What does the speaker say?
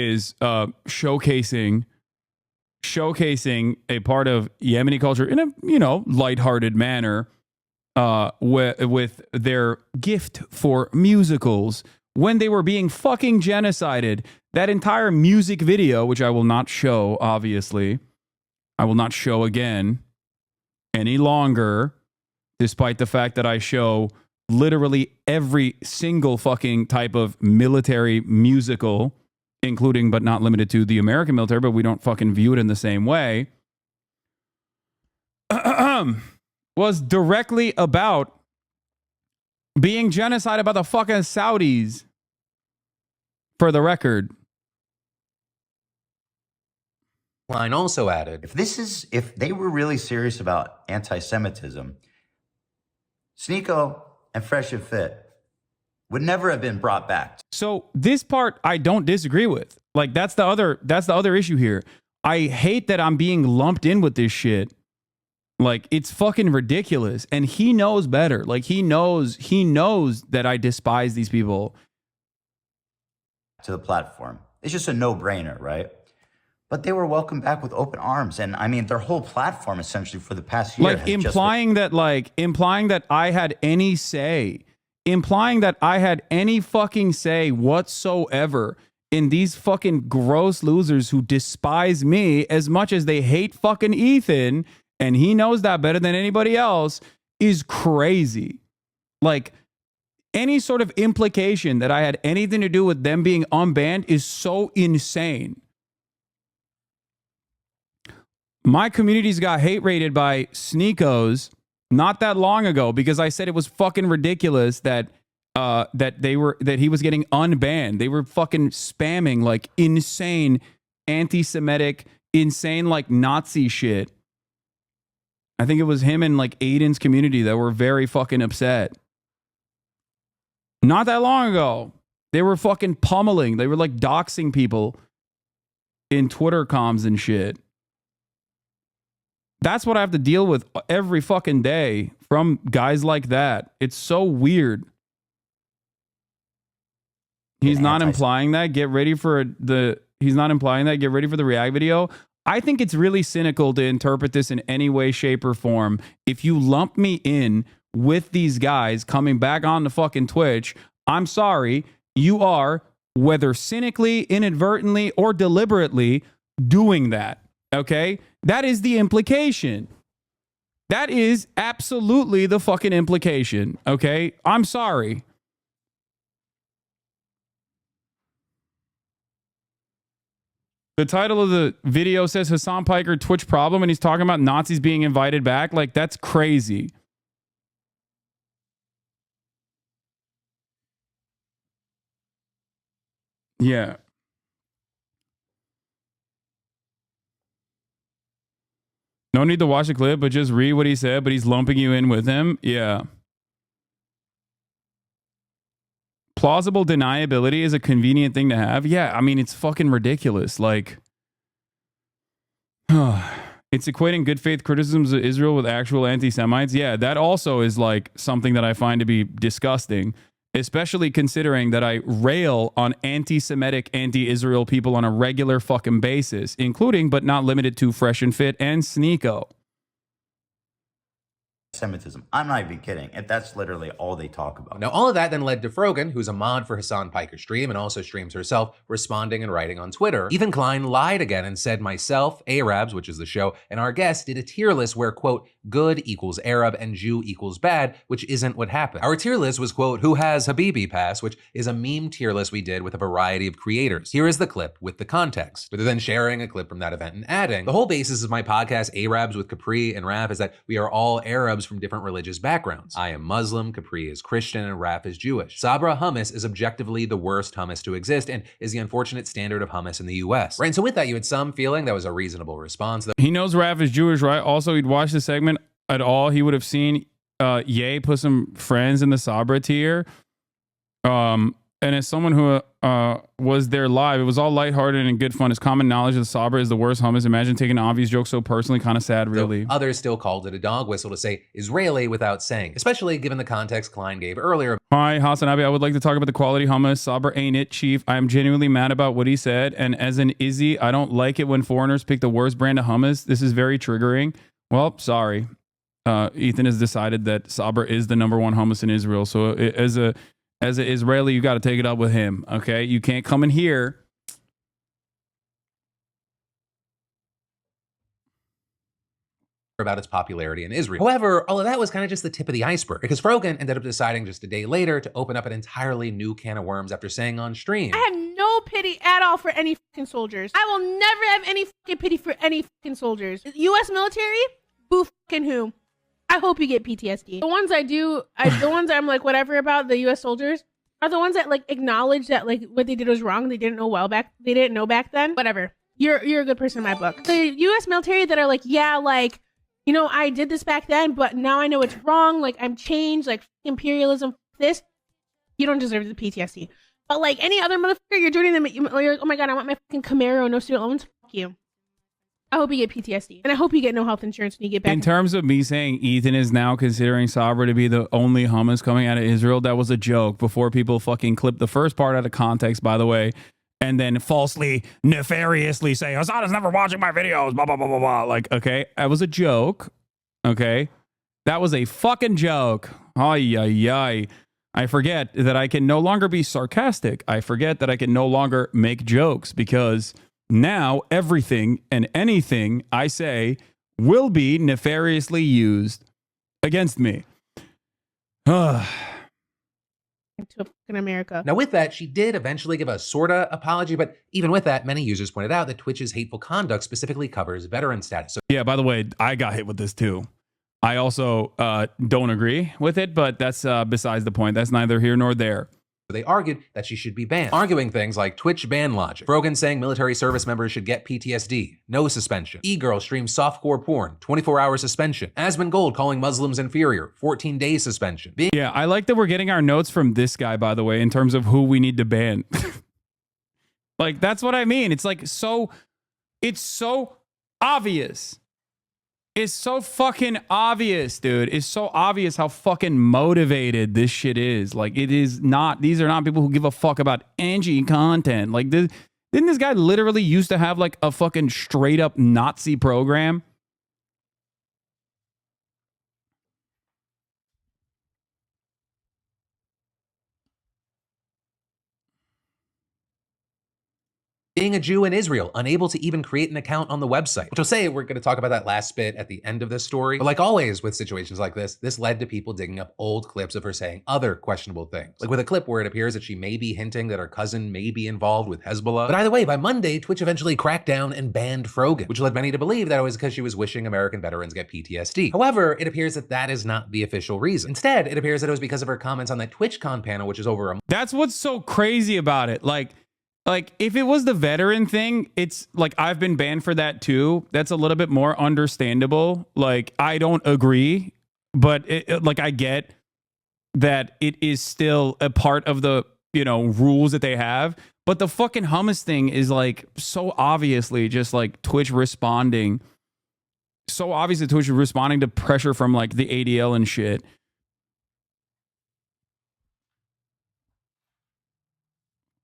is showcasing a part of Yemeni culture in a, you know, lighthearted manner with their gift for musicals when they were being fucking genocided. That entire music video, which I will not show, obviously, I will not show again any longer, despite the fact that I show literally every single fucking type of military musical, including but not limited to the American military, but we don't fucking view it in the same way, was directly about being genocided by the fucking Saudis, for the record. Line also added, if they were really serious about anti-Semitism, Sneeko and Fresh and Fit would never have been brought back. So this part I don't disagree with. Like that's the other issue here. I hate that I'm being lumped in with this shit. Like it's fucking ridiculous, and he knows better. Like he knows that I despise these people. To the platform, it's just a no-brainer, right? But they were welcomed back with open arms, and I mean, their whole platform essentially for the past year, like implying that I had any say, implying that I had any fucking say whatsoever in these fucking gross losers who despise me as much as they hate fucking Ethan, and he knows that better than anybody else, is crazy. Like any sort of implication that I had anything to do with them being unbanned is so insane. My communities got hate rated by Sneekos not that long ago because I said it was fucking ridiculous that he was getting unbanned. They were fucking spamming like insane anti-Semitic, insane like Nazi shit. I think it was him and like Aiden's community that were very fucking upset. Not that long ago, they were fucking pummeling. They were like doxing people in Twitter comms and shit. That's what I have to deal with every fucking day from guys like that. It's so weird. He's not implying that. Get ready for the React video. I think it's really cynical to interpret this in any way, shape, or form. If you lump me in with these guys coming back on the fucking Twitch, I'm sorry. You are, whether cynically, inadvertently, or deliberately, doing that. Okay? That is the implication. That is absolutely the fucking implication. Okay? I'm sorry. The title of the video says Hasan Piker Twitch problem, and he's talking about Nazis being invited back. Like, that's crazy. Yeah. No need to watch the clip, but just read what he said, but he's lumping you in with him. Yeah. Plausible deniability is a convenient thing to have. Yeah, I mean, it's fucking ridiculous. Like, it's equating good faith criticisms of Israel with actual anti-Semites. Yeah, that also is like something that I find to be disgusting, especially considering that I rail on anti-Semitic, anti-Israel people on a regular fucking basis, including but not limited to Fresh and Fit and Sneeko. Semitism. I'm not even kidding. That's literally all they talk about. Now, all of that then led to Frogan, who's a mod for Hasan Piker's stream and also streams herself, responding and writing on Twitter. Ethan Klein lied again and said myself, Arabs, which is the show, and our guest did a tier list where, quote, good equals Arab and Jew equals bad, which isn't what happened. Our tier list was, quote, who has Habibi pass, which is a meme tier list we did with a variety of creators. Here is the clip with the context, rather than sharing a clip from that event and adding, the whole basis of my podcast, Arabs with Capri and Raf, is that we are all Arabs from different religious backgrounds. I am Muslim, Capri is Christian, and Raf is Jewish. Sabra hummus is objectively the worst hummus to exist and is the unfortunate standard of hummus in the US. Right, and so with that, you had some feeling that was a reasonable response. He knows Raf is Jewish, right? Also, he'd watched the segment at all. He would have seen Ye put some friends in the Sabra tier. And as someone who was there live, it was all lighthearted and good fun. It's common knowledge that Sabra is the worst hummus. Imagine taking an obvious joke so personally, kind of sad, really. So others still called it a dog whistle to say Israeli without saying, especially given the context Klein gave earlier. Hi, Hasan Abi. I would like to talk about the quality hummus. Sabra ain't it, chief. I am genuinely mad about what he said. And as an Izzy, I don't like it when foreigners pick the worst brand of hummus. This is very triggering. Well, sorry. Ethan has decided that Sabra is the number one hummus in Israel. So as an Israeli, you got to take it up with him. Okay, you can't come in here. About its popularity in Israel. However, all of that was kind of just the tip of the iceberg, because Frogan ended up deciding just a day later to open up an entirely new can of worms after saying on stream, I have no pity at all for any fucking soldiers. I will never have any fucking pity for any fucking soldiers. U.S. military? Boo fucking who? I hope you get PTSD. The ones the ones I'm like whatever about the U.S. soldiers are the ones that like acknowledge that like what they did was wrong. They didn't know back then. Whatever. You're a good person in my book. The U.S. military that are like, yeah, like, you know, I did this back then, but now I know it's wrong. Like, I'm changed. Like, imperialism, this. You don't deserve the PTSD. But, like, any other motherfucker, you're joining them. You're like, oh my God, I want my fucking Camaro, no student loans. Fuck you. I hope you get PTSD. And I hope you get no health insurance when you get back. In terms of me saying Ethan is now considering Sabra to be the only hummus coming out of Israel, that was a joke before people fucking clipped the first part out of context, by the way. And then falsely, nefariously say, Hasan is never watching my videos, blah, blah, blah, blah, blah. Like, okay, that was a joke. Okay. That was a fucking joke. Ay, ay, ay. I forget that I can no longer be sarcastic. I forget that I can no longer make jokes because now everything and anything I say will be nefariously used against me. To fucking America. Now with that, she did eventually give a sorta apology, but even with that, many users pointed out that Twitch's hateful conduct specifically covers veteran status. So yeah, by the way, I got hit with this too. I also don't agree with it, but that's besides the point. That's neither here nor there. They argued that she should be banned, arguing things like Twitch ban logic. Frogan saying military service members should get PTSD, no suspension. E-Girl streams softcore porn, 24-hour suspension. Asmon Gold calling Muslims inferior, 14 days suspension. Yeah, I like that we're getting our notes from this guy, by the way, in terms of who we need to ban. Like, that's what I mean. It's like it's so obvious. It's so fucking obvious, dude. It's so obvious how fucking motivated this shit is. Like, it is not, these are not people who give a fuck about Angie content. Like, didn't this guy literally used to have like a fucking straight up Nazi program? Being a Jew in Israel, unable to even create an account on the website. Which I'll say, we're going to talk about that last bit at the end of this story. But like always with situations like this led to people digging up old clips of her saying other questionable things. Like with a clip where it appears that she may be hinting that her cousin may be involved with Hezbollah. But either way, by Monday, Twitch eventually cracked down and banned Frogan, which led many to believe that it was because she was wishing American veterans get PTSD. However, it appears that that is not the official reason. Instead, it appears that it was because of her comments on that TwitchCon panel, which is over a... That's what's so crazy about it. Like, if it was the veteran thing, it's like, I've been banned for that too. That's a little bit more understandable. Like, I don't agree, but like, I get that it is still a part of the, you know, rules that they have. But the fucking hummus thing is like so obviously just like Twitch responding. So obviously Twitch responding to pressure from like the ADL and shit.